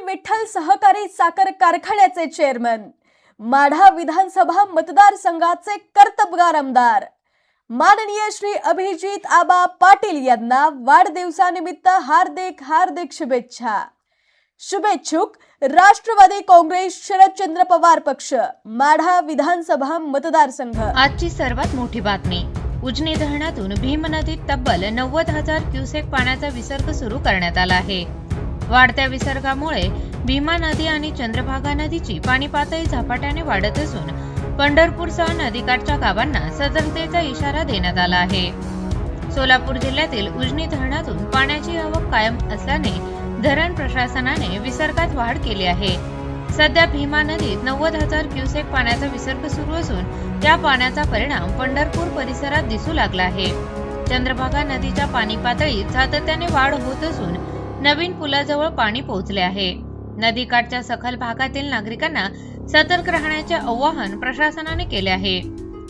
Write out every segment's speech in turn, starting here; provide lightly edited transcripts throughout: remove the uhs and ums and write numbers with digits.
विठ्ठल सहकारी साखर कारखान्याचे चेअरमन, माढा विधानसभा मतदारसंघाचे कर्तबगार आमदार माननीय श्री अभिजित आबा पाटील यांना वाढदिवसानिमित्त हार्दिक हार्दिक शुभेच्छा। शुभेच्छुक राष्ट्रवादी काँग्रेस शरदचंद्र पवार पक्ष, माढा विधानसभा मतदारसंघ। आजची सर्वात मोठी बातमी, उजनी धरणातून भीम नदीत तब्बल 90,000 क्युसेक पाण्याचा विसर्ग सुरू करण्यात आला आहे। वाढत्या विसर्गामुळे भीमा नदी आणि चंद्रभागा नदीची पाणी पातळी झपाट्याने वाढत असून पंढरपूरसह नदीकाठच्या गावांना सतर्कतेचा इशारा देण्यात आला आहे। सोलापूर जिल्ह्यातील उजनी धरणातून पाण्याची आवक कायम असल्याने धरण प्रशासनाने विसर्गात वाढ केली आहे। सध्या भीमा नदीत 90,000 क्युसेक पाण्याचा विसर्ग सुरू असून त्या पाण्याचा परिणाम पंढरपूर परिसरात दिसू लागला आहे। चंद्रभागा नदीच्या पाणी पातळीत सातत्याने वाढ होत असून नवीन पुलाजवळ पाणी पोहोचले आहे। नदीकाठच्या सखल भागातील नागरिकांना सतर्क राहण्याचे आवाहन प्रशासनाने केले आहे।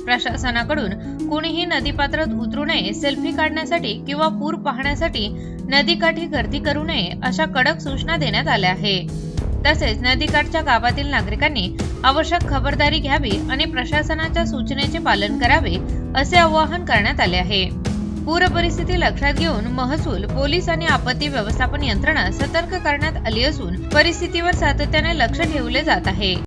प्रशासनाकडून कोणीही नदीपात्रात उतरू नये, सेल्फी काढण्यासाठी किंवा पूर पाहण्यासाठी नदीकाठी गर्दी करू नये अशा कडक सूचना देण्यात आल्या आहेत। तसेच नदीकाठच्या गावातील नागरिकांनी आवश्यक खबरदारी घ्यावी आणि प्रशासनाच्या सूचनेचे पालन करावे असे आवाहन करण्यात आले आहे। पूर परिस्थिती लक्षात घेऊन महसूल, पोलीस आणि आपत्ती व्यवस्थापन यंत्रणा सतर्क करण्यात आली असून परिस्थितीवर सातत्याने लक्ष ठेवले जात आहे।